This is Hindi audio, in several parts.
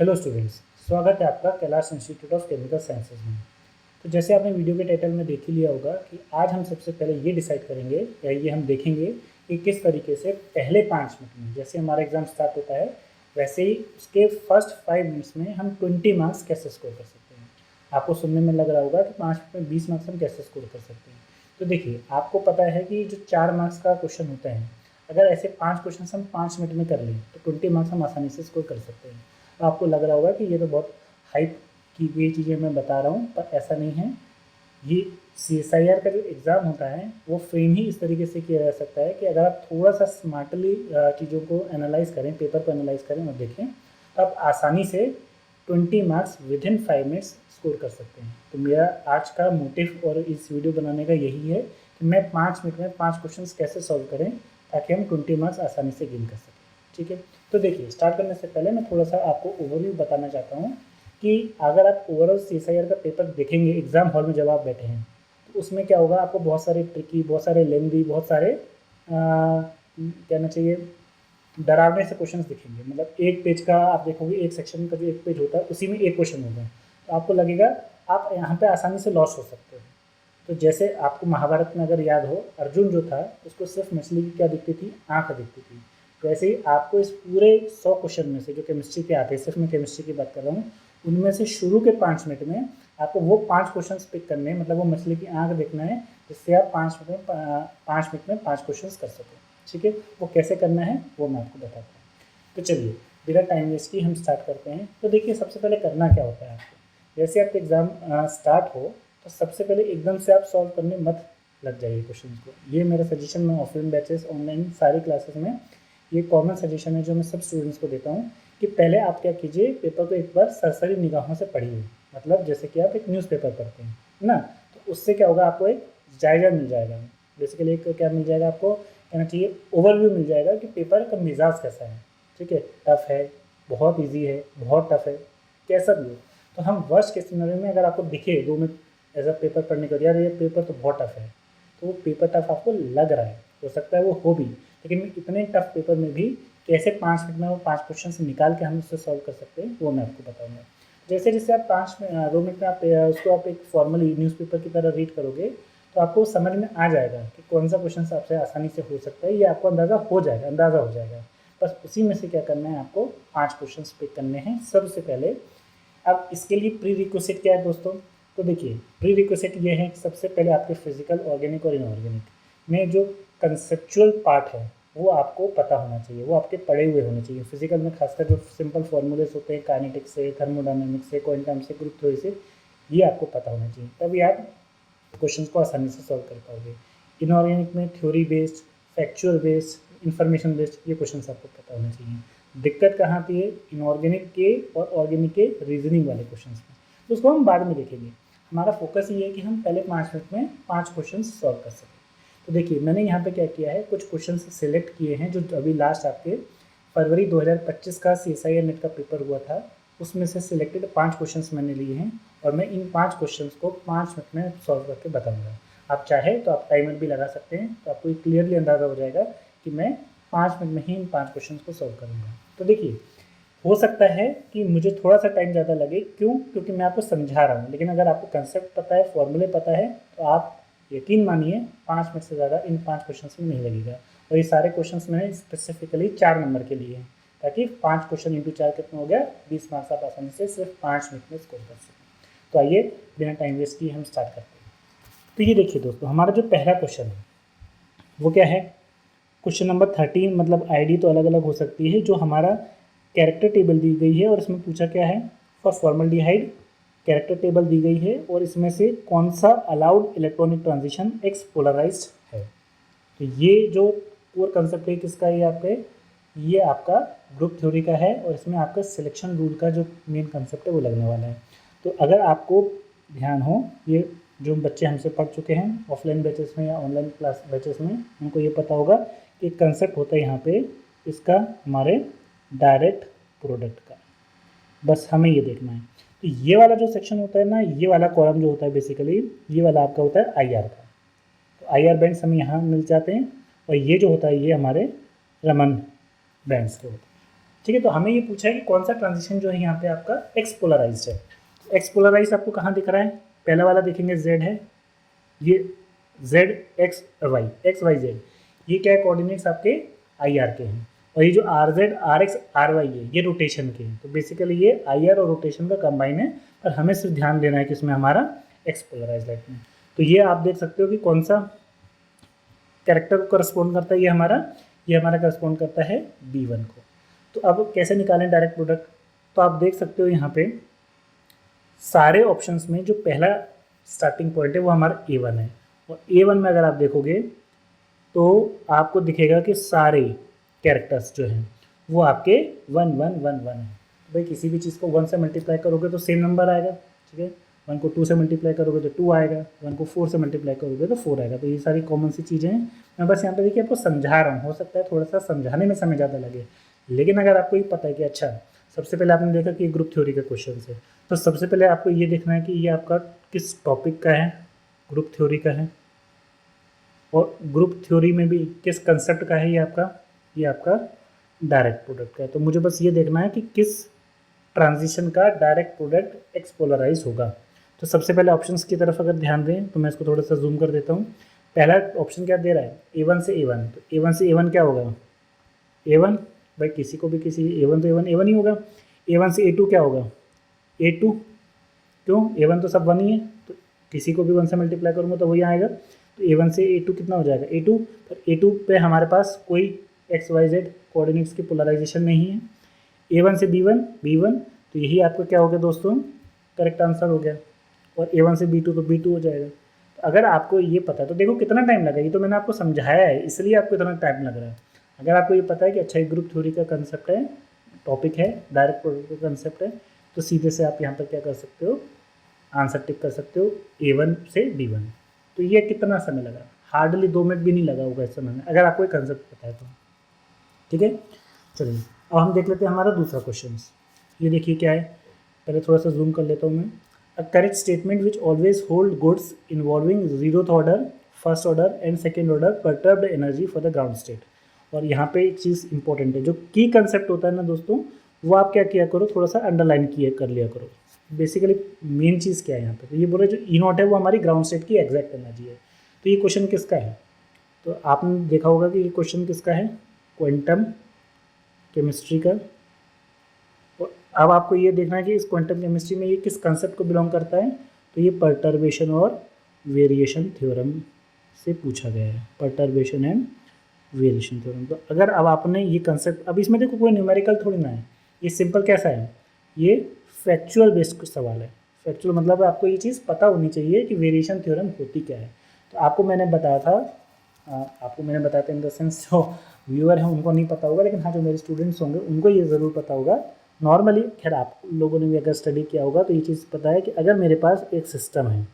हेलो स्टूडेंट्स, स्वागत है आपका Kailash institute of chemical sciences में। तो जैसे आपने वीडियो के टाइटल में देख ही लिया होगा कि आज हम सबसे पहले ये डिसाइड करेंगे या ये हम देखेंगे कि किस तरीके से पहले 5 मिनट में, जैसे हमारा एग्ज़ाम स्टार्ट होता है वैसे ही उसके फर्स्ट 5 मिनट्स में हम 20 मार्क्स कैसे स्कोर कर सकते हैं। आपको सुनने में लग रहा होगा कि 5 मिनट में 20 मार्क्स हम कैसे स्कोर कर सकते हैं। तो देखिए, आपको पता है कि जो 4 मार्क्स का क्वेश्चन होता है, अगर ऐसे 5 क्वेश्चन हम 5 मिनट में कर लें तो 20 मार्क्स हम आसानी से स्कोर कर सकते हैं। आपको लग रहा होगा कि ये तो बहुत हाइप की गई चीज़ें मैं बता रहा हूँ, पर ऐसा नहीं है। ये CSIR का जो एग्ज़ाम होता है वो फ्रेम ही इस तरीके से किया जा सकता है कि अगर आप थोड़ा सा स्मार्टली चीज़ों को एनालाइज करें, पेपर को एनालाइज करें और देखें, तो आप आसानी से 20 marks with in 5 minutes score कर सकते हैं। तो मेरा आज का मोटिव और इस वीडियो बनाने का यही है कि मैं 5 मिनट में 5 क्वेश्चन कैसे सॉल्व करें ताकि हम 20 मार्क्स आसानी से गेन कर सकें। ठीक है, तो देखिए, स्टार्ट करने से पहले मैं थोड़ा सा आपको ओवरव्यू बताना चाहता हूँ कि अगर आप ओवरऑल CSIR का पेपर देखेंगे एग्ज़ाम हॉल में जब आप बैठे हैं, तो उसमें क्या होगा, आपको बहुत सारे ट्रिकी, बहुत सारे लेंदी, बहुत सारे कहना चाहिए डरावने से क्वेश्चंस दिखेंगे। मतलब एक पेज का आप देखोगे, एक सेक्शन का जो एक पेज होता है उसी में एक क्वेश्चन होगा, तो आपको लगेगा आप यहाँ पे आसानी से लॉस हो सकते हो। तो जैसे आपको महाभारत में अगर याद हो, अर्जुन जो था उसको सिर्फ मछली की क्या दिखती थी, आँख दिखती थी। तो ऐसे ही आपको इस पूरे 100 क्वेश्चन में से जो केमिस्ट्री के आते हैं, सिर्फ मैं केमिस्ट्री की बात कर रहा हूँ, उनमें से शुरू के 5 मिनट में आपको वो 5 क्वेश्चन पिक करने हैं। मतलब वो मछली की आँख देखना है जिससे आप 5 मिनट में 5 क्वेश्चन कर सकें। ठीक है, वो कैसे करना है वो मैं आपको बताता हूँ। तो चलिए, बिना टाइम वेस्ट की हम स्टार्ट करते हैं। तो देखिए, सबसे पहले करना क्या होता है आपको, जैसे आपका एग्ज़ाम स्टार्ट हो तो सबसे पहले एकदम से आप सॉल्व करने मत लग जाइए क्वेश्चन को। ये मेरा सजेशन, मैं ऑफलाइन बैचेस, ऑनलाइन सारी क्लासेस में ये कॉमन सजेशन है जो मैं सब स्टूडेंट्स को देता हूँ कि पहले आप क्या कीजिए, पेपर को एक बार सरसरी निगाहों से पढ़िए। मतलब जैसे कि आप एक न्यूज़पेपर पढ़ते हैं ना, तो उससे क्या होगा, आपको एक जायजा मिल जाएगा। बेसिकली एक क्या मिल जाएगा, आपको कहना चाहिए ओवरव्यू मिल जाएगा कि पेपर का मिजाज कैसा है। ठीक है, टफ है, बहुत ईजी है, बहुत टफ है, कैसा भी हो। तो हम वर्स्ट केस सिनेरियो में अगर आपको दिखे 2 मिनट ऐसा पेपर पढ़ने को, यार ये पेपर तो बहुत टफ है, तो वो पेपर टफ आपको लग रहा है, हो सकता है वो हो भी, लेकिन इतने टफ पेपर में भी कैसे 5 मिनट में वो 5 क्वेश्चन से निकाल के हम उससे सॉल्व कर सकते हैं वो मैं आपको बताऊंगा। जैसे जैसे आप 2 मिनट में आप उसको आप एक फॉर्मली न्यूज़पेपर की तरह रीड करोगे तो आपको समझ में आ जाएगा कि कौन सा क्वेश्चन आपसे आसानी से हो सकता है, ये आपको अंदाज़ा हो जाएगा। बस उसी में से क्या करना है, आपको 5 क्वेश्चन पिक करने हैं सबसे पहले। अब इसके लिए प्री रिक्विजिट क्या है दोस्तों, तो देखिए, प्री रिक्विजिट ये है कि सबसे पहले आपके फिजिकल, ऑर्गेनिक और इनऑर्गेनिक में जो कंसेप्चुअल पार्ट है वो आपको पता होना चाहिए, वो आपके पढ़े हुए होने चाहिए। फिजिकल में खासकर जो सिंपल फॉर्मूलेस होते हैं काइनेटिक्स से, थर्मोडायनेमिक्स से, क्वांटम से, ग्रुप थ्योरी से, ये आपको पता होना चाहिए, तभी आप क्वेश्चन को आसानी से सॉल्व कर पाओगे। इनऑर्गेनिक में theory based, factual based, information based, ये क्वेश्चन आपको पता होना चाहिए। दिक्कत कहाँ आती है, इनऑर्गेनिक के और ऑर्गेनिक के रीजनिंग वाले क्वेश्चन में, तो उसको हम बाद में देखेंगे। हमारा फोकस ये है कि हम पहले 5 मिनट में 5 क्वेश्चन सॉल्व कर सकें। तो देखिए, मैंने यहाँ पे क्या किया है, कुछ क्वेश्चन सिलेक्ट किए हैं जो अभी लास्ट आपके फरवरी 2025 का CSIR नेट का पेपर हुआ था, उसमें से सिलेक्टेड 5 क्वेश्चंस मैंने लिए हैं और मैं इन 5 क्वेश्चंस को 5 मिनट में सॉल्व करके बताऊंगा। आप चाहे तो आप टाइमर भी लगा सकते हैं, तो आपको क्लियरली अंदाज़ा हो जाएगा कि मैं 5 मिनट में ही इन 5 क्वेश्चन को सॉल्व करूँगा। तो देखिए, हो सकता है कि मुझे थोड़ा सा टाइम ज़्यादा लगे, क्यों, क्योंकि मैं आपको समझा रहा हूँ, लेकिन अगर आपको कंसेप्ट पता है, फॉर्मूले पता है, तो आप यकीन मानिए 5 मिनट से ज़्यादा इन 5 क्वेश्चन में नहीं लगेगा। और ये सारे क्वेश्चन मैंने स्पेसिफिकली 4 नंबर के लिए हैं, ताकि 5 क्वेश्चन इंटू 4 कितना हो गया, 20 मार्क्स आप आसानी से सिर्फ 5 मिनट में स्कोर कर सकें। तो आइए बिना टाइम वेस्ट किए हम स्टार्ट करते हैं। तो ये देखिए दोस्तों, हमारा जो पहला क्वेश्चन है वो क्या है, क्वेश्चन नंबर 13, मतलब आईडी तो अलग अलग हो सकती है, जो हमारा कैरेक्टर टेबल दी गई है और इसमें पूछा क्या है, फॉर फॉर्मल्डिहाइड कैरेक्टर टेबल दी गई है और इसमें से कौन सा allowed electronic transition x polarised है। तो ये जो कोर कंसेप्ट है किसका, ये आपका ग्रुप थ्योरी का है और इसमें आपका सिलेक्शन रूल का जो मेन कंसेप्ट है वो लगने वाला है। तो अगर आपको ध्यान हो, ये जो बच्चे हमसे पढ़ चुके हैं ऑफलाइन बैचेस में या ऑनलाइन क्लास बैचेस में, उनको ये पता होगा कि कंसेप्ट होता है यहाँ पे इसका, हमारे डायरेक्ट प्रोडक्ट का। बस हमें ये देखना है। तो ये वाला जो सेक्शन होता है ना, ये वाला कॉलम जो होता है बेसिकली, ये वाला आपका होता है IR का। तो IR बैंड्स हमें यहाँ मिल जाते हैं और ये जो होता है ये हमारे रमन बैंड्स के होते हैं। ठीक है। तो हमें ये पूछा है कि कौन सा ट्रांजिशन जो है यहाँ पे आपका एक्स पोलराइज्ड है। एक्स पोलराइज आपको कहाँ दिख रहा है, पहला वाला देखेंगे जेड है, ये जेड एक्स वाई जेड, ये क्या है, कोऑर्डिनेट्स आपके आई आर के हैं। और ये जो R z R x R y है ये रोटेशन के हैं। तो बेसिकली ये आई आर और रोटेशन का कंबाइन है, पर हमें सिर्फ ध्यान देना है कि इसमें हमारा एक्स पोलराइज लाइट में। तो ये आप देख सकते हो कि कौन सा कैरेक्टर को करस्पॉन्ड करता है, ये हमारा करस्पॉन्ड करता है B1 को। तो अब कैसे निकालें डायरेक्ट प्रोडक्ट, तो आप देख सकते हो यहाँ पे सारे ऑप्शंस में जो पहला स्टार्टिंग पॉइंट है वो हमारा A1 है। और A1 में अगर आप देखोगे तो आपको दिखेगा कि सारे कैरेक्टर्स जो हैं वो आपके 1 1 1 1 है। तो भाई किसी भी चीज़ को 1 से मल्टीप्लाई करोगे तो सेम नंबर आएगा, ठीक है। 1 को 2 से मल्टीप्लाई करोगे तो 2 आएगा, 1 को 4 से मल्टीप्लाई करोगे तो 4 आएगा। तो ये सारी कॉमन सी चीज़ें हैं। मैं बस यहाँ पे देखिए आपको समझा रहा हूँ, हो सकता है थोड़ा सा समझाने में समय ज़्यादा लगे, लेकिन अगर आपको ये पता है कि अच्छा सबसे पहले आपने देखा कि ग्रुप थ्योरी का क्वेश्चन है, तो सबसे पहले आपको ये देखना है कि ये आपका किस टॉपिक का है, ग्रुप थ्योरी का है। और ग्रुप थ्योरी में भी किस कंसेप्ट का है, ये आपका डायरेक्ट प्रोडक्ट का है। तो मुझे बस ये देखना है कि किस ट्रांजिशन का डायरेक्ट प्रोडक्ट एक्सपोलराइज होगा। तो सबसे पहले ऑप्शंस की तरफ अगर ध्यान दें तो मैं इसको थोड़ा सा जूम कर देता हूँ। पहला ऑप्शन क्या दे रहा है, A1 से A1, तो A1 से A1 क्या होगा, A1, भाई किसी को भी किसी A1 तो A1 ही होगा। A1 से A2 क्या होगा, A2, क्यों, A1 तो सब 1 ही है, तो किसी को भी 1 से मल्टीप्लाई करूँगा तो वही आएगा। तो A1 से A2 कितना हो जाएगा, A2, पर A2 पे हमारे पास कोई एक्स वाई जेड कोऑर्डिनेट्स की पोलराइजेशन नहीं है। A1 से B1, तो यही आपका क्या हो गया दोस्तों, करेक्ट आंसर हो गया। और A1 से B2 तो B2 हो जाएगा। तो अगर आपको ये पता है तो देखो कितना टाइम लगा, ये तो मैंने आपको समझाया है इसलिए आपको इतना टाइम लग रहा है। अगर आपको ये पता है कि अच्छा ये ग्रुप थ्योरी का कंसेप्ट है, टॉपिक है, डायरेक्ट प्रोडक्ट का कंसेप्ट है, तो सीधे से आप यहाँ पर क्या कर सकते हो, आंसर टिक कर सकते हो A1 से B1। तो ये कितना समय लगा, हार्डली 2 मिनट भी नहीं लगा होगा इस समय में, अगर आपको एक कंसेप्ट पता है तो, ठीक है। चलिए अब हम देख लेते हैं हमारा दूसरा क्वेश्चन। ये देखिए क्या है, पहले थोड़ा सा जूम कर लेता हूँ मैं। A correct statement which always hold goods involving zeroth order, first order and second order perturbed energy for the ground state. और यहाँ पे एक चीज़ इंपॉर्टेंट है, जो की कंसेप्ट होता है ना दोस्तों, वो आप क्या किया करो, थोड़ा सा अंडरलाइन किया कर लिया करो। बेसिकली मेन चीज़ क्या है यहाँ पे, तो ये बोल रहे जो ई नॉट है वो हमारी ग्राउंड स्टेट की एग्जैक्ट एनर्जी है। तो ये क्वेश्चन किसका है, तो आपने देखा होगा कि ये क्वेश्चन किसका है, क्वांटम केमिस्ट्री का। और अब आपको ये देखना है कि इस क्वांटम केमिस्ट्री में ये किस कंसेप्ट को बिलोंग करता है, तो ये परटर्बेशन और वेरिएशन थ्योरम से पूछा गया है, परटर्बेशन एंड वेरिएशन थ्योरम। तो अगर अब आपने ये कंसेप्ट, अब इसमें देखो कोई न्यूमेरिकल थोड़ी ना है, ये सिंपल कैसा है, ये फैक्चुअल बेस्ड सवाल है। फैक्चुअल मतलब आपको ये चीज़ पता होनी चाहिए कि वेरिएशन थ्योरम होती क्या है। तो आपको मैंने बताया था इन द सेंस जो व्यूअर हैं उनको नहीं पता होगा, लेकिन हाँ जो मेरे स्टूडेंट्स होंगे उनको ये ज़रूर पता होगा। नॉर्मली खैर आप लोगों ने भी अगर स्टडी किया होगा तो ये चीज़ पता है कि अगर मेरे पास एक सिस्टम है,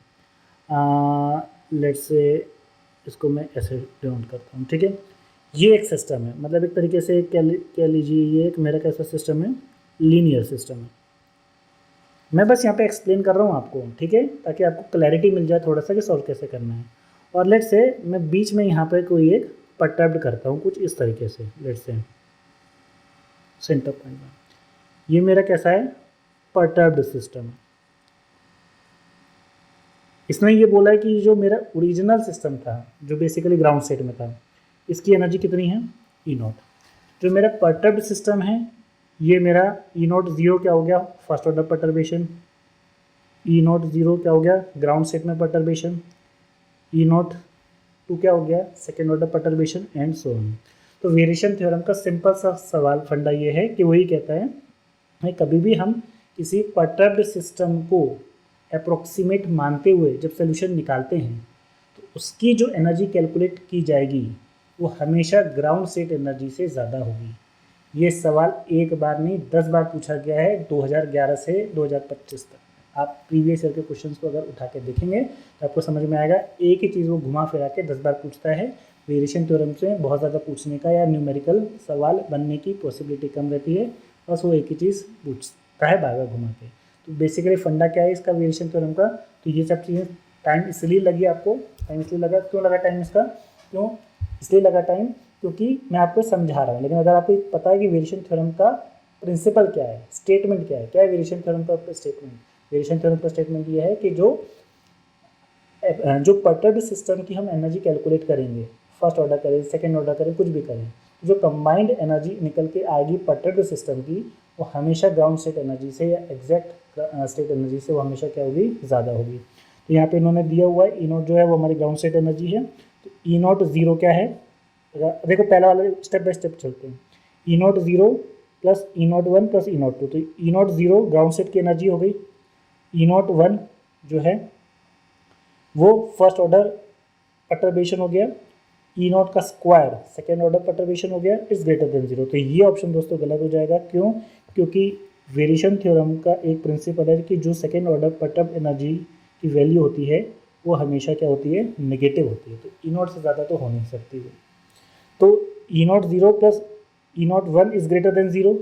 लेट्स से इसको मैं ऐसे डिनोट करता हूँ, ठीक है। ये एक सिस्टम है, मतलब एक तरीके से कह लीजिए ये एक मेरा कैसा सिस्टम है, लीनियर सिस्टम है। मैं बस यहाँ पे एक्सप्लेन कर रहा हूँ आपको, ठीक है, ताकि आपको क्लैरिटी मिल जाए थोड़ा सा कि सॉल्व कैसे करना है। और लेट्स से मैं बीच में यहाँ पे कोई एक परटर्ब्ड करता हूँ कुछ इस तरीके से, लेट्स से सेंटर पॉइंट में, ये मेरा कैसा है, परटर्ब्ड सिस्टम है। इसने ये बोला है कि जो मेरा ओरिजिनल सिस्टम था जो बेसिकली ग्राउंड स्टेट में था, इसकी एनर्जी कितनी है, ई नॉट। जो मेरा परटर्ब्ड सिस्टम है ये मेरा ई नॉट जीरो क्या हो गया, फर्स्ट ऑर्डर परटर्बेशन, ई नॉट जीरो क्या हो गया, ग्राउंड स्टेट में परटर्बेशन, ई नॉट टू क्या हो गया, second order perturbation and so on. तो वेरिएशन थ्योरम का सिंपल सा सवाल फंडा ये है कि वही कहता है कभी भी हम किसी परटर्ब्ड सिस्टम को अप्रोक्सीमेट मानते हुए जब सोल्यूशन निकालते हैं तो उसकी जो एनर्जी कैलकुलेट की जाएगी वो हमेशा ग्राउंड स्टेट एनर्जी से ज़्यादा होगी। ये सवाल एक बार नहीं 10 बार पूछा गया है 2011 से 2025 तक। आप प्रीवियस ईयर के क्वेश्चंस को अगर उठा के देखेंगे तो आपको समझ में आएगा, एक ही चीज़ वो घुमा फिरा के 10 बार पूछता है। वेरिएशन थ्योरम से बहुत ज़्यादा पूछने का या न्यूमेरिकल सवाल बनने की पॉसिबिलिटी कम रहती है, बस वो एक ही चीज़ पूछता है बार बार घुमा के। तो बेसिकली फंडा क्या है इसका वेरिएशन थ्योरम का, तो ये सब चीज़ें टाइम इसलिए लगी आपको, टाइम इसलिए लगा, क्यों लगा टाइम इसका, इसलिए लगा टाइम क्योंकि मैं आपको समझा रहा हूँ। लेकिन अगर आपको पता है कि वेरिएशन थ्योरम का प्रिंसिपल क्या है, स्टेटमेंट क्या है वेरिएशन थ्योरम का स्टेटमेंट। वेरिएशन थ्योरम का स्टेटमेंट ये है कि जो पर्टर्ब्ड सिस्टम की हम एनर्जी कैलकुलेट करेंगे, फर्स्ट ऑर्डर करें, सेकेंड ऑर्डर करें, कुछ भी करें, जो कंबाइंड एनर्जी निकल के आएगी पर्टर्ब्ड सिस्टम की, वो हमेशा ग्राउंड स्टेट एनर्जी से या एग्जैक्ट स्टेट एनर्जी से वो हमेशा क्या होगी, ज़्यादा होगी। तो यहाँ पे इन्होंने दिया हुआ है ई नॉट जो है वो हमारी ग्राउंड स्टेट एनर्जी है। तो ई नॉट जीरो क्या है, देखो पहला वाला स्टेप बाय स्टेप चलते हैं। E naught zero plus E naught one plus E naught two, तो E naught zero ground state की एनर्जी हो गई, ई नॉट वन जो है वो फर्स्ट ऑर्डर परटर्बेशन हो गया, ई नॉट का स्क्वायर सेकेंड ऑर्डर परटर्बेशन हो गया, इज ग्रेटर देन जीरो। तो ये ऑप्शन दोस्तों गलत हो जाएगा। क्यों? क्योंकि वेरिएशन थ्योरम का एक प्रिंसिपल है कि जो सेकेंड ऑर्डर परटर्ब एनर्जी की वैल्यू होती है वो हमेशा क्या होती है, नेगेटिव होती है। तो ई नॉट से ज़्यादा तो हो नहीं सकती है। तो E naught zero plus E naught one is greater than zero,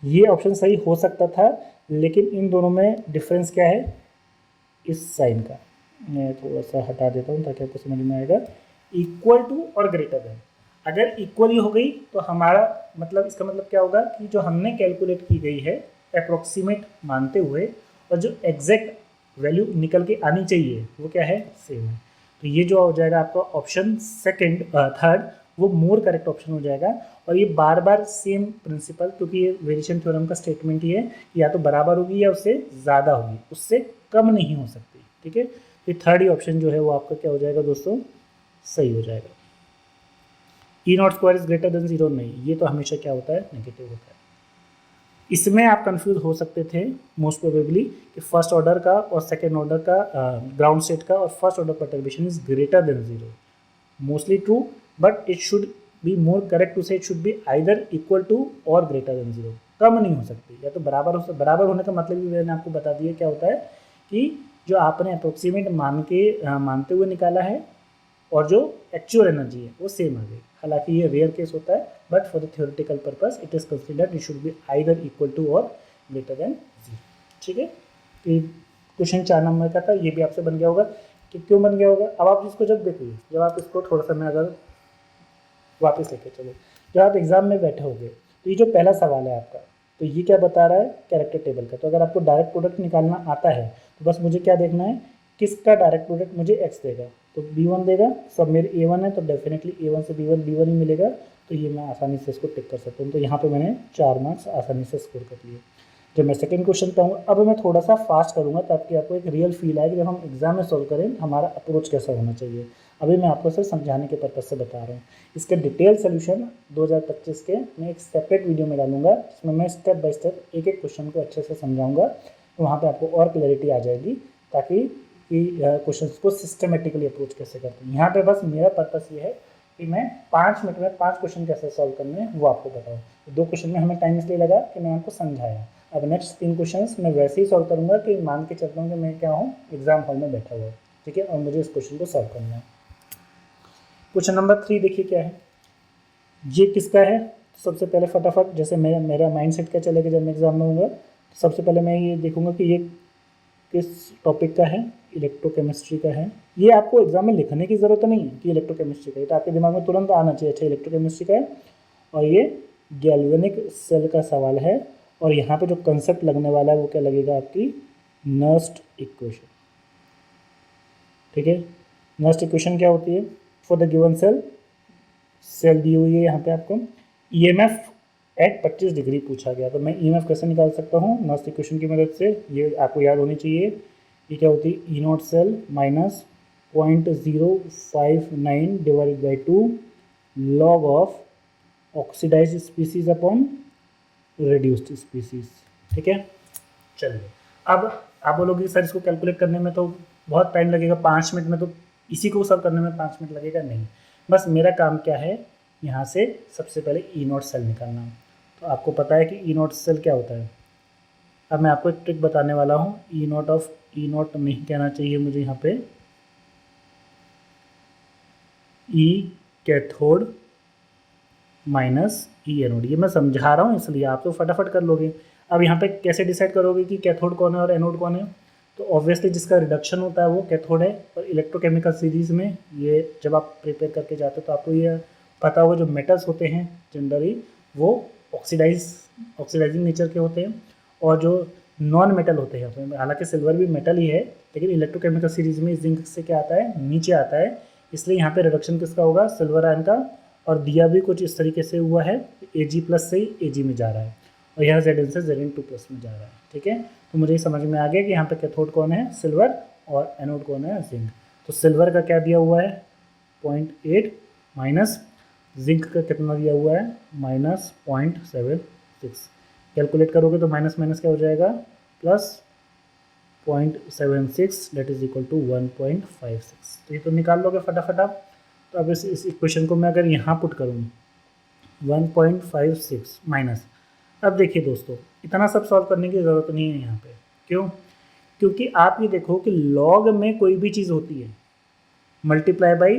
ये ऑप्शन सही हो सकता था, लेकिन इन दोनों में डिफरेंस क्या है, इस साइन का। मैं थोड़ा सा हटा देता हूँ ताकि आपको समझ में आएगा। इक्वल टू और ग्रेटर देन, अगर इक्वल ही हो गई तो हमारा मतलब, इसका मतलब क्या होगा कि जो हमने कैलकुलेट की गई है अप्रोक्सीमेट मानते हुए, और जो एग्जैक्ट वैल्यू निकल के आनी चाहिए वो क्या है, सेम है। तो ये जो हो जाएगा आपका ऑप्शन सेकंड थर्ड, वो मोर करेक्ट ऑप्शन हो जाएगा। और ये बार बार सेम प्रिंसिपल, क्योंकि ये वेरिएशन थ्योरम का स्टेटमेंट ही है, या तो बराबर होगी या उससे ज़्यादा होगी, उससे कम नहीं हो सकती। ठीक है, ये थर्ड ही ऑप्शन जो है वो आपका क्या हो जाएगा दोस्तों, सही हो जाएगा। E naught square is greater than zero, नहीं, ये तो हमेशा क्या होता है, नेगेटिव होता है। इसमें आप कंफ्यूज हो सकते थे मोस्ट प्रोबेबली कि फर्स्ट ऑर्डर का और सेकेंड ऑर्डर का ग्राउंड स्टेट का और first order perturbation is greater than zero. Mostly true, but it should be more correct to say it should be either equal to और ग्रेटर देन जीरो। कम नहीं हो सकती, या तो बराबर हो। बराबर होने का मतलब भी मैंने आपको बता दिया क्या होता है कि जो आपने अप्रोक्सीमेट मानते हुए निकाला है और जो एक्चुअल एनर्जी है वो सेम आ गई। हालांकि ये रेयर केस होता है, but for the theoretical purpose it is considered it should be either equal to और ग्रेटर देन जीरो। ठीक है, तो क्वेश्चन 4 नंबर का था, ये भी आपसे बन गया होगा कि क्यों बन गया होगा। अब आप इसको जब देखिए, जब आप इसको थोड़ा सा मैं अगर वापस लेके चलो, जब आप एग्जाम में बैठे होगे तो ये जो पहला सवाल है आपका, तो ये क्या बता रहा है, कैरेक्टर टेबल का। तो अगर आपको डायरेक्ट प्रोडक्ट निकालना आता है तो बस मुझे क्या देखना है, किसका डायरेक्ट प्रोडक्ट मुझे x देगा, तो b1 देगा। सब मेरे a1 है तो डेफिनेटली a1 से b1 b1 ही मिलेगा। तो ये मैं आसानी से इसको टिक कर सकता हूँ। तो यहाँ पे मैंने 4 मार्क्स आसानी से स्कोर कर लिए। जब मैं सेकंड क्वेश्चन पे आऊँगा, अब मैं थोड़ा सा फास्ट करूँगा ताकि आपको एक रियल फील आए कि जब हम एग्जाम में सॉल्व करें हमारा अप्रोच कैसा होना चाहिए। अभी मैं आपको सिर्फ समझाने के पर्पज़ से बता रहा हूँ। इसके डिटेल सोल्यूशन 2025 के मैं एक सेपरेट वीडियो में डालूंगा, जिसमें मैं स्टेप बाय स्टेप एक एक क्वेश्चन को अच्छे से समझाऊंगा। तो वहाँ पे आपको और क्लैरिटी आ जाएगी, ताकि क्वेश्चन को सिस्टमेटिकली अप्रोच कैसे करते हैं। यहाँ पे बस मेरा पर्पस ये है कि मैं 5 मिनट में 5 क्वेश्चन कैसे सॉल्व करने हैं वो आपको बताऊँ। 2 क्वेश्चन में हमें टाइम इसलिए लगा कि मैं आपको समझाया। अब नेक्स्ट 3 क्वेश्चन मैं वैसे ही सॉल्व करूँगा कि मान के चलता हूँ कि मैं क्या हूँ, एग्जाम हॉल में बैठा हुआ। ठीक है, और मुझे इस क्वेश्चन को सॉल्व करना है। क्वेश्चन नंबर 3 देखिए क्या है, ये किसका है। सबसे पहले फटाफट, जैसे मेरा माइंड सेट क्या चलेगा जब मैं एग्जाम में होऊंगा, तो सबसे पहले मैं ये देखूंगा कि ये किस टॉपिक का है, इलेक्ट्रोकेमिस्ट्री का है। ये आपको एग्जाम में लिखने की ज़रूरत नहीं है कि इलेक्ट्रोकेमिस्ट्री का है, तो आपके दिमाग में तुरंत आना चाहिए अच्छा इलेक्ट्रोकेमिस्ट्री का है। और ये गैल्वेनिक सेल का सवाल है, और यहाँ पे जो कंसेप्ट लगने वाला है वो क्या लगेगा, आपकी नर्स्ट इक्वेशन। ठीक है, नर्स्ट इक्वेशन क्या होती है, फॉर द गिवन सेल दी हुई है यहाँ पे आपको ईएमएफ एट 25 डिग्री पूछा गया। तो मैं ईएमएफ कैसे निकाल सकता हूँ, नर्स्ट इक्वेशन की मदद से। ये आपको याद होनी चाहिए। ये क्या होती है, E naught cell minus 0.059 divided by 2 log of oxidise species upon reduced species. ठीक है, चलिए अब आप बोलोगे सर इसको कैलकुलेट करने में तो बहुत टाइम लगेगा, 5 मिनट में तो इसी को सॉल्व करने में 5 मिनट लगेगा। नहीं, बस मेरा काम क्या है, यहाँ से सबसे पहले ई नॉट सेल निकालना। तो आपको पता है कि ई नॉट सेल क्या होता है। अब मैं आपको एक ट्रिक बताने वाला हूँ। ई नॉट नहीं कहना चाहिए मुझे यहाँ पे, ई कैथोड माइनस ई एनोड। ये मैं समझा रहा हूँ इसलिए आप तो फटाफट कर लोगे। अब यहाँ पे कैसे डिसाइड करोगे कि कैथोड कौन है और एनोड कौन है, तो ऑब्वियसली जिसका रिडक्शन होता है वो कैथोड है। और इलेक्ट्रोकेमिकल सीरीज़ में ये जब आप प्रिपेयर करके जाते हो तो आपको ये पता होगा, जो मेटल्स होते हैं जनरली वो ऑक्सीडाइजिंग नेचर के होते हैं, और जो नॉन मेटल होते हैं, हालांकि सिल्वर भी मेटल ही है, लेकिन इलेक्ट्रोकेमिकल सीरीज में जिंक से क्या आता है, नीचे आता है, इसलिए यहाँ पे रिडक्शन किसका होगा, सिल्वर आयन का। और दिया भी कुछ इस तरीके से हुआ है, Ag प्लस से ही Ag में जा रहा है, और यहाँ Zn से Zn2 प्लस में जा रहा है। ठीक है, तो मुझे समझ में आ गया कि यहाँ पे कैथोड कौन है, सिल्वर, और एनोड कौन है, जिंक। तो सिल्वर का क्या दिया हुआ है, 0.8 माइनस जिंक का कितना दिया हुआ है, माइनस 0.76। कैलकुलेट करोगे तो माइनस माइनस क्या हो जाएगा, plus 0.76 that is equal to 1.56। तो ये तो निकाल लोगे फटाफट आप। तो अब इस इक्वेशन को मैं अगर यहाँ पुट करूँ 1.56 माइनस, अब देखिए दोस्तों, इतना सब सॉल्व करने की ज़रूरत नहीं है यहाँ पे। क्यों? क्योंकि आप ये देखो कि लॉग में कोई भी चीज़ होती है मल्टीप्लाई बाई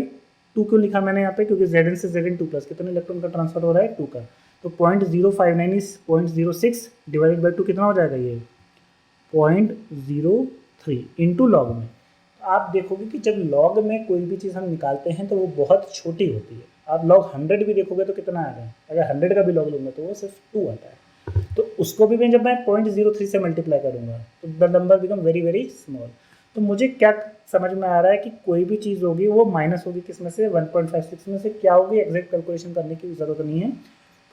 2 क्यों लिखा मैंने यहाँ पे, क्योंकि Zn से Zn2 प्लस कितने इलेक्ट्रॉन का ट्रांसफर हो रहा है, 2 का। तो 0.059 इज 0.06 डिवाइडेड बाई 2 कितना हो जाएगा, ये 0.03 इंटू लॉग में। आप देखोगे कि जब लॉग में कोई भी चीज़ हम निकालते हैं तो वो बहुत छोटी होती है। आप लॉग 100 भी देखोगे तो कितना आएगा, अगर 100 का भी लॉग लूँगा तो वो सिर्फ 2 आता है। तो उसको भी मैं जब मैं 0.03 से मल्टीप्लाई करूँगा तो the number become very very small. तो मुझे क्या समझ में आ रहा है कि कोई भी चीज़ होगी वो माइनस होगी किसमें से, 1.56 में से। क्या होगी, एग्जैक्ट कैलकुलेशन करने की ज़रूरत नहीं है,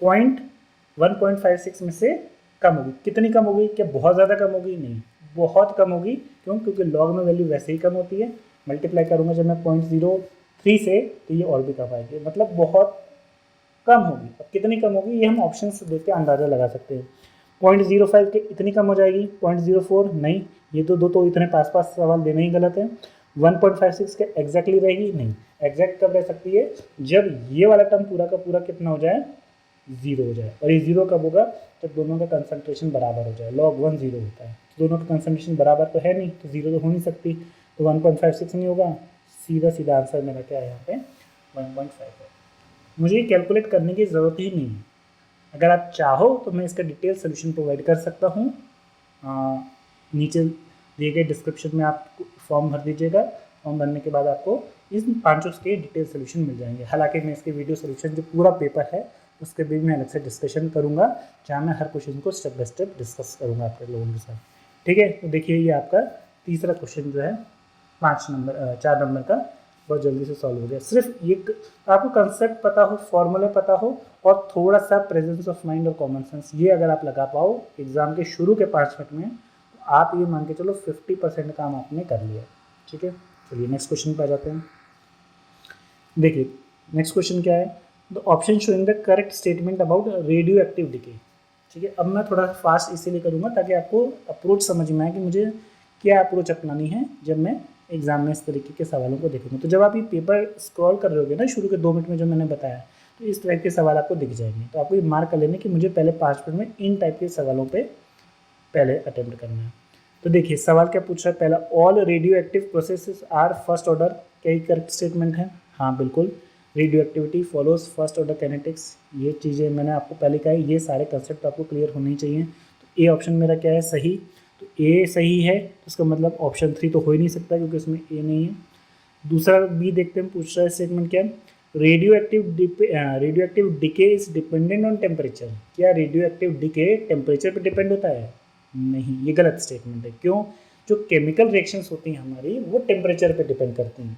1.56 में से कम होगी। कितनी कम होगी, क्या बहुत ज़्यादा कम होगी, नहीं, बहुत कम होगी। क्यों? क्योंकि लॉग में वैल्यू वैसे ही कम होती है। मल्टीप्लाई करूँगा जब मैं 0.03 से तो ये और भी कम आएगी, मतलब बहुत कम होगी। अब कितनी कम होगी ये हम ऑप्शन से देख के अंदाज़ा लगा सकते हैं। 0.05 के इतनी कम हो जाएगी, 0.04 नहीं, ये तो दो तो इतने पास पास सवाल देना ही गलत है। 1.56 के एग्जैक्टली रहेगी, नहीं, एग्जैक्ट कब रह सकती है, जब ये वाला टर्म पूरा का पूरा कितना हो जाए, 0 हो जाए। और ये 0 कब होगा, जब दोनों का कंसंट्रेशन बराबर हो जाए। log 1 0 होता है, तो दोनों का कंसंट्रेशन बराबर तो है नहीं, तो 0 तो हो नहीं सकती, तो 1.56 नहीं होगा। सीधा सीधा आंसर मेरा क्या है यहाँ पे, 1.5 है। मुझे ये कैलकुलेट करने की ज़रूरत ही नहीं है। अगर आप चाहो तो मैं इसका डिटेल सोल्यूशन प्रोवाइड कर सकता हूँ। नीचे दिए गए डिस्क्रिप्शन में आप फॉर्म भर दीजिएगा, फॉर्म भरने के बाद आपको इन पांचों के डिटेल सोल्यूशन मिल जाएंगे। हालांकि मैं इसके वीडियो सोल्यूशन जो पूरा पेपर है उसके भी मैं अलग से डिस्कशन करूँगा, जहाँ मैं हर क्वेश्चन को स्टेप बाय स्टेप डिस्कस करूँगा आपके लोगों के साथ। ठीक है, तो देखिए ये आपका तीसरा क्वेश्चन जो है 4 नंबर का बहुत जल्दी से सॉल्व हो गया। सिर्फ ये आपको कंसेप्ट पता हो, फॉर्मूले पता हो, और थोड़ा सा प्रेजेंस ऑफ माइंड और कॉमन सेंस, ये अगर आप लगा पाओ एग्जाम के शुरू के 5 मिनट में, तो आप ये मान के चलो 50% काम आपने कर लिया। ठीक है, चलिए नेक्स्ट क्वेश्चन पे आ जाते हैं। देखिए नेक्स्ट क्वेश्चन क्या है, the option showing the correct statement about radio active decay. ठीक है, अब मैं थोड़ा फास्ट इसीलिए करूँगा ताकि आपको अप्रोच समझ में आए कि मुझे क्या अप्रोच अपनानी है जब मैं एग्जाम में इस तरीके के सवालों को देखूंगा। तो जब आप ये पेपर स्क्रॉल कर रहे होगे ना, शुरू के 2 मिनट में जो मैंने बताया, तो इस टाइप के सवाल आपको दिख जाएंगे। तो आपको ये मार्क कर लेने कि मुझे पहले 5 मिनट में इन टाइप के सवालों पे पहले अटेम्प्ट करना है। तो देखिए सवाल क्या पूछ रहा है, पहला, all radioactive processes are first order. क्या ये करेक्ट स्टेटमेंट है? हाँ बिल्कुल। Radioactivity follows first order kinetics, ये चीज़ें मैंने आपको पहले कहा है, ये सारे कंसेप्ट आपको क्लियर होने ही चाहिए। तो ए ऑप्शन मेरा क्या है, सही। तो ए सही है, तो इसका मतलब ऑप्शन 3 तो हो ही नहीं सकता क्योंकि इसमें ए नहीं है। दूसरा बी देखते हैं, पूछ रहा है स्टेटमेंट क्या है, radio active decay is dependent on temperature. क्या रेडियो एक्टिव डिके टेम्परेचर पर डिपेंड होता है? नहीं, ये गलत स्टेटमेंट है। क्यों? जो केमिकल रिएक्शंस होती हैं हमारी वो टेम्परेचर पे डिपेंड करती हैं,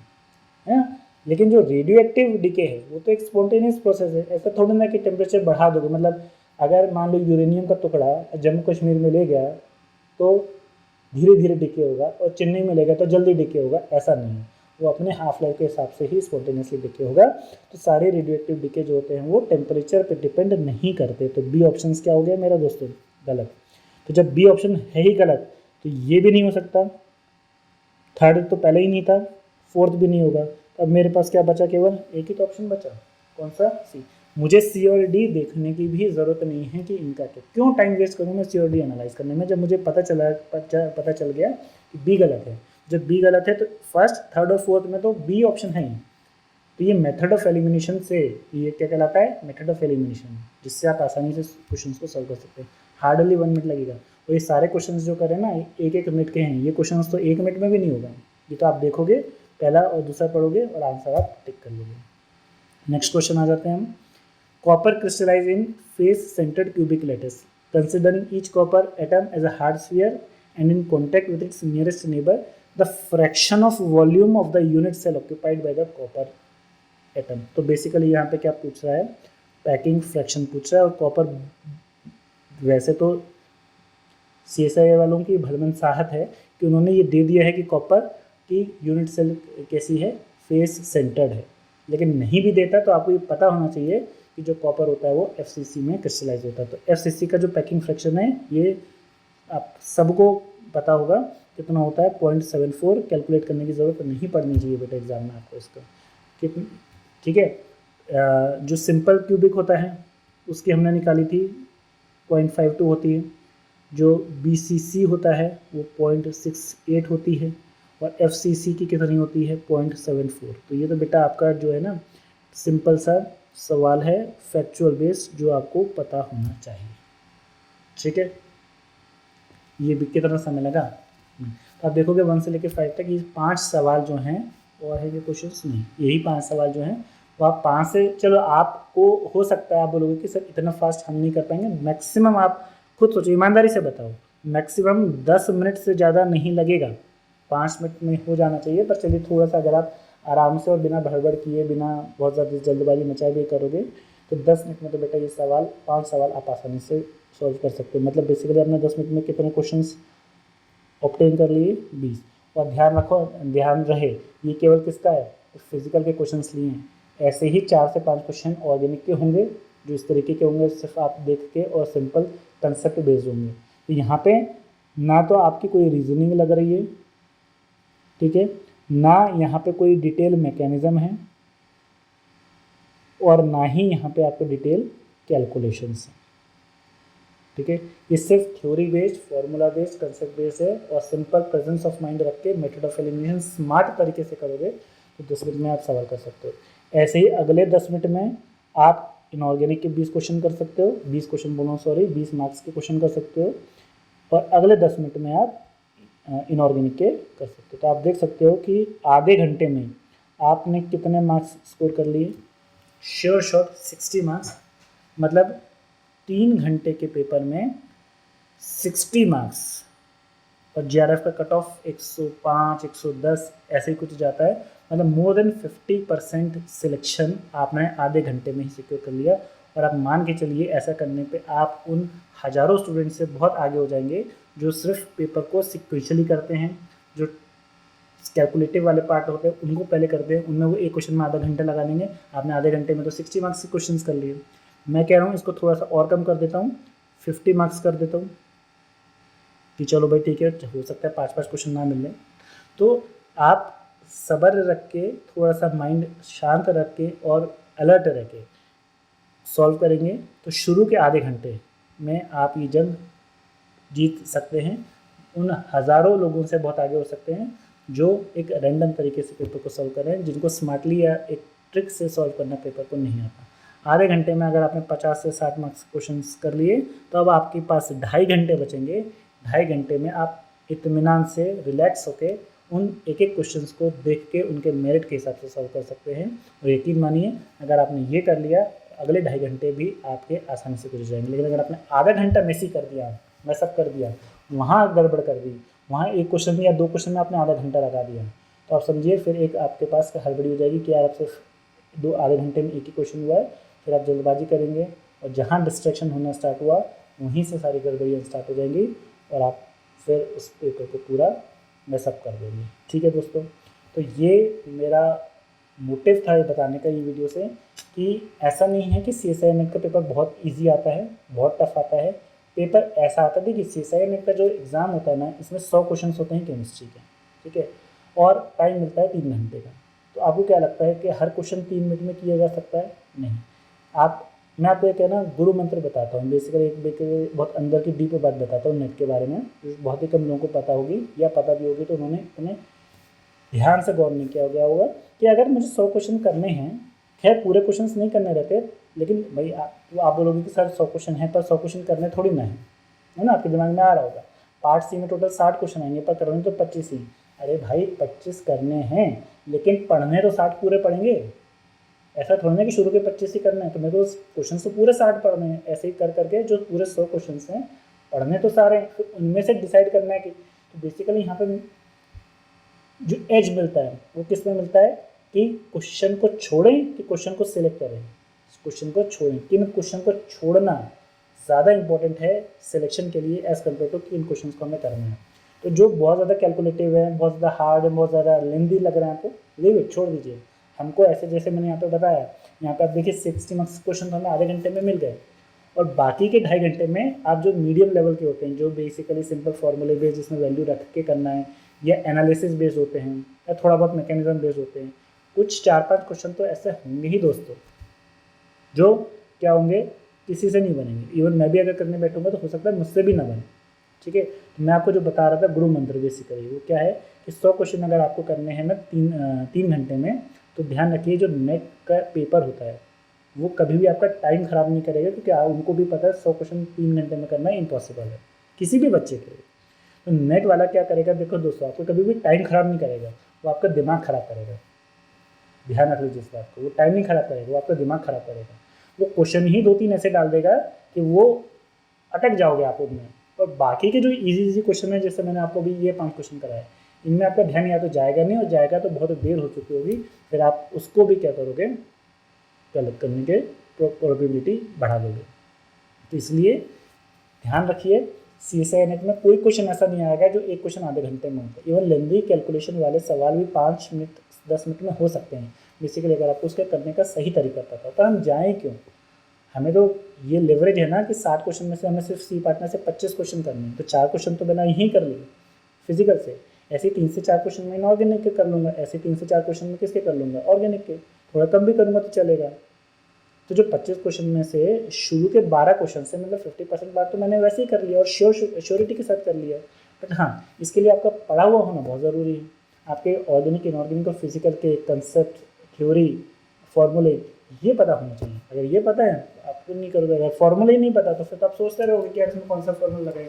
है ना। लेकिन जो रेडियो एक्टिव डिके है वो तो एक स्पॉन्टेनियस प्रोसेस है। ऐसा थोड़ी ना कि टेम्परेचर बढ़ा दोगे, मतलब अगर मान लो यूरेनियम का टुकड़ा जम्मू कश्मीर में ले गया तो धीरे धीरे डिके होगा, और चेन्नई में ले गया तो जल्दी डिके होगा, ऐसा नहीं है। वो अपने हाफ लाइफ के हिसाब से ही स्पॉन्टेनियसली डिके होगा। तो सारे रेडियो एक्टिव डिके जो होते हैं वो टेम्परेचर पर डिपेंड नहीं करते। तो बी ऑप्शन क्या हो गया मेरा दोस्तों, गलत। तो जब बी ऑप्शन है ही गलत तो ये भी नहीं हो सकता, थर्ड तो पहले ही नहीं था, फोर्थ भी नहीं होगा। अब मेरे पास क्या बचा, केवल एक ही तो ऑप्शन बचा, कौन सा, सी। मुझे सी और डी देखने की भी ज़रूरत नहीं है कि इनका क्या, क्यों टाइम वेस्ट करूँ मैं सी और डी एनालाइज करने में, जब मुझे पता चल गया कि बी गलत है। जब बी गलत है तो फर्स्ट, थर्ड और फोर्थ में तो बी ऑप्शन है ही। तो ये मेथड ऑफ एलिमिनेशन से, ये क्या कहलाता है, मेथड ऑफ एलिमिनेशन, जिससे आप आसानी से क्वेश्चन को सॉल्व कर सकते हैं। हार्डली 1 मिनट लगेगा। और ये सारे क्वेश्चंस जो करें ना 1-1 मिनट के हैं, ये क्वेश्चंस तो 1 मिनट में भी नहीं होगा। ये तो आप देखोगे, पहला और दूसरा पढ़ोगे और आंसर आप टिक कर लोगे। नेक्स्ट क्वेश्चन आ जाते हैं हम। Copper crystallise in face centred cubic lattice considering each copper atom as a hard sphere and in contact with its nearest neighbor, the fraction of volume of the unit cell occupied by the copper atom. तो बेसिकली यहाँ पे क्या पूछ रहा है, पैकिंग फ्रैक्शन पूछ रहा है। और कॉपर वैसे तो CSI वालों की भलमनसाहत है कि उन्होंने ये दे दिया है कि कॉपर की यूनिट सेल कैसी है, फेस सेंटर्ड है, लेकिन नहीं भी देता तो आपको ये पता होना चाहिए कि जो कॉपर होता है वो FCC में क्रिस्टलाइज होता है। तो FCC का जो पैकिंग फ्रैक्शन है ये आप सबको पता होगा कितना होता है, 0.74। कैलकुलेट करने की ज़रूरत नहीं पड़नी चाहिए बेटा एग्जाम में आपको इसका, कितनी, ठीक है। जो सिंपल क्यूबिक होता है उसकी हमने निकाली थी 0.52 होती है, जो BCC होता है वो 0.68 होती है, और FCC की कितनी होती है 0.74। तो ये तो बेटा आपका जो है ना सिंपल सा सवाल है, फैक्चुअल बेस्ड, जो आपको पता होना चाहिए, ठीक है। ये भी कितना समय लगा, तो आप देखोगे 1 से लेकर 5 तक ये 5 सवाल जो हैं, और है ये क्वेश्चंस नहीं, यही 5 सवाल जो हैं वो आप 5 से, चलो आपको हो सकता है आप बोलोगे कि सर इतना फास्ट हम नहीं कर पाएंगे, मैक्सिमम आप खुद सोचो, ईमानदारी से बताओ, मैक्सिमम 10 मिनट से ज़्यादा नहीं लगेगा, 5 मिनट में हो जाना चाहिए। पर चलिए थोड़ा सा अगर आप आराम से और बिना भड़बड़ किए, बिना बहुत ज़्यादा जल्दबाजी मचाए भी करोगे तो 10 मिनट में तो बेटा ये सवाल 5 सवाल आप आसानी से सॉल्व कर सकते हो। मतलब बेसिकली आपने 10 मिनट में कितने क्वेश्चंस ऑब्टेन कर लिए, 20। और ध्यान रखो, ध्यान रहे ये केवल किसका है, फिजिकल के क्वेश्चंस लिए हैं। ऐसे ही 4 से 5 क्वेश्चन ऑर्गेनिक के होंगे जो इस तरीके के होंगे, सिर्फ आप देख के और सिंपल कंसेप्ट बेस्ड होंगे। तो यहाँ पे ना तो आपकी कोई रीजनिंग लग रही है, ठीक है, ना यहाँ पे कोई डिटेल मैकेनिज्म है, और ना ही यहाँ पे आपको डिटेल कैलकुलेशंस हैं, ठीक है। ये सिर्फ theory based, formula based, concept based है, और सिंपल प्रेजेंस ऑफ माइंड रख के मेथड ऑफ एलिमिनेशन स्मार्ट तरीके से करोगे तो 10 मिनट में आप सवाल कर सकते हो। ऐसे ही अगले 10 मिनट में आप इनऑर्गेनिक के 20 क्वेश्चन कर सकते हो, 20 क्वेश्चन बोलो सॉरी 20 मार्क्स के क्वेश्चन कर सकते हो, और अगले 10 मिनट में आप इनऑर्गेनिक के कर सकते हो। तो आप देख सकते हो कि आधे घंटे में आपने कितने मार्क्स स्कोर कर लिए, श्योर शॉट 60 मार्क्स, मतलब 3 घंटे के पेपर में 60 मार्क्स। और JRF का कट ऑफ 105, 110 ऐसे ही कुछ जाता है, मतलब मोर देन 50% सिलेक्शन आपने आधे घंटे में ही सिक्योर कर लिया। और आप मान के चलिए ऐसा करने पे आप उन हज़ारों स्टूडेंट से बहुत आगे हो जाएंगे जो सिर्फ पेपर को सिक्वेंशली करते हैं, जो कैलकुलेटिव वाले पार्ट होते हैं उनको पहले करते हैं, उनमें वो एक क्वेश्चन में आधा घंटा लगा देंगे। आपने आधे घंटे में तो 60 मार्क्स के क्वेश्चन कर लिए। मैं कह रहा हूँ इसको थोड़ा सा और कम कर देता हूँ, 50 मार्क्स कर देता हूँ कि चलो भाई ठीक है, हो सकता है 5-5 क्वेश्चन ना मिले। तो आप सब्र रख के, थोड़ा सा माइंड शांत रख के और अलर्ट रह के सॉल्व करेंगे तो शुरू के आधे घंटे में आप ये जंग जीत सकते हैं। उन हज़ारों लोगों से बहुत आगे हो सकते हैं जो एक रैंडम तरीके से पेपर को सॉल्व कर रहे हैं, जिनको स्मार्टली या एक ट्रिक से सॉल्व करना पेपर को नहीं आता। आधे घंटे में अगर आपने 50 से 60 मार्क्स क्वेश्चन कर लिए तो अब आपके पास 2.5 घंटे बचेंगे। 2.5 घंटे में आप इत्मीनान से रिलैक्स होके उन एक एक क्वेश्चंस को देख के उनके मेरिट के हिसाब से सॉल्व कर सकते हैं। और यकीन मानिए अगर आपने ये कर लिया, अगले 2.5 घंटे भी आपके आसानी से गुजर जाएंगे। लेकिन अगर आपने आधा घंटा मिस ही कर दिया, मैसअप कर दिया, वहाँ गड़बड़ कर दी, वहाँ एक क्वेश्चन या 2 क्वेश्चन में आपने आधा घंटा लगा दिया, तो आप समझिए फिर एक आपके पास हड़बड़ी हो जाएगी कि यार आप सिर्फ आधे घंटे में एक ही क्वेश्चन हुआ है। फिर आप जल्दबाजी करेंगे और जहाँ डिस्ट्रैक्शन होना स्टार्ट हुआ वहीं से सारी गड़बड़ियाँ स्टार्ट हो जाएंगी और आप फिर उस पेपर को पूरा मैसअप कर देंगे। ठीक है दोस्तों, तो ये मेरा मोटिव था ये बताने का ये वीडियो से कि ऐसा नहीं है कि CSI नेट का पेपर बहुत इजी आता है, बहुत टफ आता है। पेपर ऐसा आता है कि CSI नेट का जो एग्ज़ाम होता है ना, इसमें 100 क्वेश्चन होते हैं केमिस्ट्री के, ठीक है, और टाइम मिलता है 3 घंटे का। तो आपको क्या लगता है कि हर क्वेश्चन 3 मिनट में किया जा सकता है? नहीं। मैं आपको एक ना गुरु मंत्र बताता हूँ, बेसिकली एक बहुत अंदर की डीप बात बताता हूँ नेट के बारे में, जो बहुत ही कम लोगों को पता होगी, या पता भी होगी तो उन्होंने इतने ध्यान से गौर नहीं किया गया होगा कि अगर मुझे 100 क्वेश्चन करने हैं, खैर पूरे क्वेश्चन नहीं करने रहते, लेकिन भाई आप बोलोगे कि सर 100 क्वेश्चन है पर 100 क्वेश्चन करने थोड़ी ना है ना, आपके दिमाग में आ रहा होगा। पार्ट सी में टोटल 60 क्वेश्चन आएंगे पर करने तो 25 ही। अरे भाई 25 करने हैं लेकिन पढ़ने तो 60 पूरे पढ़ेंगे, ऐसा थोड़ा ना कि शुरू के 25 ही करना है, तो मेरे को क्वेश्चन तो पूरे 60 पढ़ने हैं। ऐसे ही कर करके जो पूरे 100 क्वेश्चन हैं पढ़ने तो सारे हैं, तो उनमें से डिसाइड करना है कि तो बेसिकली यहाँ पे जो एज मिलता है वो किस में मिलता है कि क्वेश्चन को छोड़ें कि क्वेश्चन को सिलेक्ट करें। क्वेश्चन को छोड़ें, किन क्वेश्चन को छोड़ना ज़्यादा इंपॉर्टेंट है सिलेक्शन के लिए एज़ कम्पेयर टू किन क्वेश्चन को हमें करना है। तो जो बहुत ज़्यादा कैलकुलेटिव है, बहुत ज़्यादा हार्ड है, बहुत ज़्यादा लेंदी लग रहा है आपको, लीव इट, छोड़ दीजिए। हमको ऐसे जैसे मैंने यहाँ पे बताया, यहाँ पे आप देखिए 60 मार्क्स क्वेश्चन तो हमें आधे घंटे में मिल गए, और बाकी के 2.5 घंटे में आप जो मीडियम लेवल के होते हैं, जो बेसिकली सिंपल फॉर्मूले बेस्ड जिसमें वैल्यू रख के करना है, या एनालिसिस बेस्ड होते हैं, या थोड़ा बहुत मैकेनिज्म बेस्ड होते हैं, कुछ 4-5 क्वेश्चन तो ऐसे होंगे ही दोस्तों जो क्या होंगे, किसी से नहीं बनेंगे। इवन मैं भी अगर करने बैठूंगा तो हो सकता है मुझसे भी ना बने। ठीक है, तो मैं आपको जो बता रहा था गुरु मंत्र बेसिकली वो क्या है कि 100 क्वेश्चन अगर आपको करने हैं ना 3 घंटे में, तो ध्यान रखिए जो नेट का पेपर होता है वो कभी भी आपका टाइम ख़राब नहीं करेगा, क्योंकि उनको भी पता है 100 क्वेश्चन 3 घंटे में करना इम्पॉसिबल है किसी भी बच्चे के लिए। तो नेट वाला क्या करेगा, देखो दोस्तों, आपको कभी भी टाइम ख़राब नहीं करेगा, वो आपका दिमाग ख़राब करेगा। ध्यान रख लीजिए इस बात को, वो टाइम नहीं ख़राब करेगा, वो आपका दिमाग ख़राब करेगा। वो क्वेश्चन ही 2-3 ऐसे डाल देगा कि वो अटक जाओगे आप उनमें। और बाकी के जो इजी क्वेश्चन है, जैसे मैंने आपको भी ये 5 क्वेश्चन कराए, इनमें आपका ध्यान या तो जाएगा नहीं, और जाएगा तो बहुत देर हो चुकी होगी, फिर आप उसको भी क्या करोगे, गलत करने के प्रोबेबिलिटी बढ़ा दोगे। तो इसलिए ध्यान रखिए CSI नेट में कोई क्वेश्चन ऐसा नहीं आएगा जो एक क्वेश्चन आधे घंटे में होगा। इवन लेंदी कैलकुलेशन वाले सवाल भी 5 मिनट 10 मिनट में हो सकते हैं बेसिकली, अगर आपको उसके करने का सही तरीका पता हो। तो हम जाएँ क्यों, हमें तो ये लेवरेज है ना कि 60 क्वेश्चन में से हमें सिर्फ सी पार्ट में से 25 क्वेश्चन करने हैं, तो 4 क्वेश्चन तो मैंने यहीं कर लिए फिजिकल से। ऐसे 3 से 4 क्वेश्चन मैं इनऑर्गेनिक के कर लूँगा, ऐसे 3 से 4 क्वेश्चन में किसके कर लूँगा, ऑर्गेनिक के। थोड़ा कम भी करूँगा तो चलेगा। तो जो 25 क्वेश्चन में से शुरू के 12 क्वेश्चन से मतलब 50% बात तो मैंने वैसे ही कर लिया और श्योरिटी के साथ कर लिया। बट हाँ, इसके लिए आपका पढ़ा हुआ होना बहुत ज़रूरी है। आपके ऑर्गेनिक, इनऑर्गेनिक और फिजिकल के कंसेप्ट, थ्योरी, फॉर्मूले ये पता होना चाहिए। अगर ये पता है आपको नहीं करोगे, अगर फॉर्मूले ही नहीं पता तो फिर तो आप सोचते रहोगे कि इसमें कौन सा फॉर्मूला लगाए,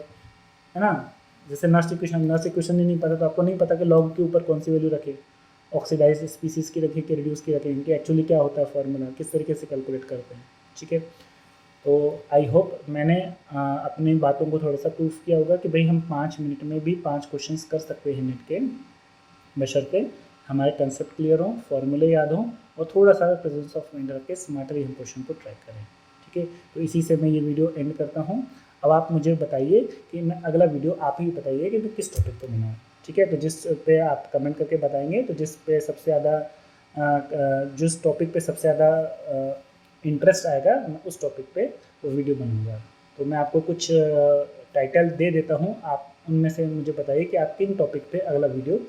है ना। जैसे नस्ट इक्वेशन ही नहीं पता तो आपको नहीं पता कि लॉग के ऊपर कौन सी वैल्यू रखे, ऑक्सीडाइज स्पीसीज़ की रखें कि रिड्यूस की रखें, इनके एक्चुअली क्या होता है फार्मूला, किस तरीके से कैलकुलेट करते हैं। ठीक है, तो आई होप मैंने अपनी बातों को थोड़ा सा प्रूफ किया होगा कि भाई हम 5 मिनट में भी 5 क्वेश्चंस कर सकते हैं नेट के, बशर्ते हमारे कंसेप्ट क्लियर हों, फॉर्मूले याद हों, और थोड़ा सा प्रेजेंस ऑफ माइंड रख के स्मार्टली हम क्वेश्चन को ट्रैक करें। ठीक है, तो इसी से मैं ये वीडियो एंड करता हूँ। अब आप मुझे बताइए कि मैं अगला वीडियो आप ही बताइए कि मैं किस टॉपिक पर बनाऊँ। ठीक है, तो जिस पे आप कमेंट करके बताएंगे, तो जिस पे सबसे ज़्यादा जिस टॉपिक पे सबसे ज़्यादा इंटरेस्ट आएगा मैं उस टॉपिक पे वो वीडियो बनाऊंगा। तो मैं आपको कुछ टाइटल दे देता हूँ, आप उनमें से मुझे बताइए कि आप किन टॉपिक पे अगला वीडियो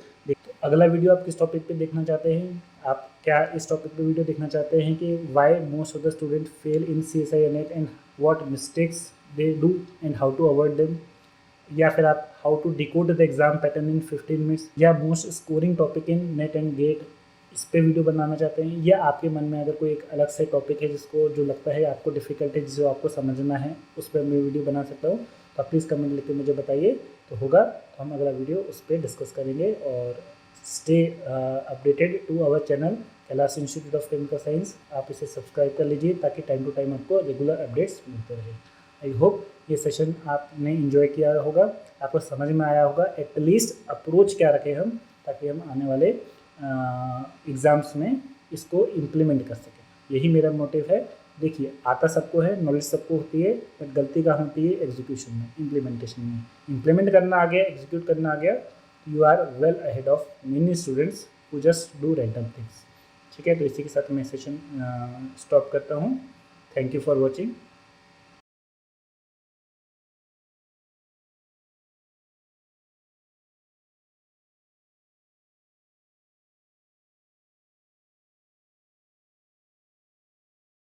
अगला वीडियो आप किस टॉपिक पे देखना चाहते हैं। आप क्या इस टॉपिक पे वीडियो देखना चाहते हैं कि why most of the student fail in CSI net and what mistakes they do and how to avoid them, या फिर आप how to decode the exam pattern in 15 minutes, या most scoring topic in net and gate, इस पे वीडियो बनाना चाहते हैं। या आपके मन में अगर कोई एक अलग से टॉपिक है जिसको जो लगता है आपको डिफ़िकल्ट है, जिसको आपको समझना है, उस पर मैं वीडियो बना सकता हूँ, तो आप प्लीज़ कमेंट लिख के मुझे बताइए। तो होगा तो हम अगला वीडियो उस पर डिस्कस करेंगे। और stay updated to our channel Kailash institute of chemical science. आप इसे सब्सक्राइब कर लीजिए ताकि टाइम टू टाइम आपको रेगुलर अपडेट्स मिलते रहे। आई होप ये सेशन आपने इन्जॉय किया होगा, आपको समझ में आया होगा एटलीस्ट अप्रोच क्या रखें हम, ताकि हम आने वाले एग्ज़ाम्स में इसको इम्प्लीमेंट कर सकें। यही मेरा मोटिव है। देखिए, आता सबको है, नॉलेज सबको होती है, बट गलती कहाँ होती है, एग्जीक्यूशन में, इम्प्लीमेंटेशन में। इम्प्लीमेंट करना आ गया, एग्जीक्यूट करना आ गया, you are well ahead of many students who just do random things. ठीक है, तो इसी के साथ मैं सेशन स्टॉप करता हूँ। Thank you for watching.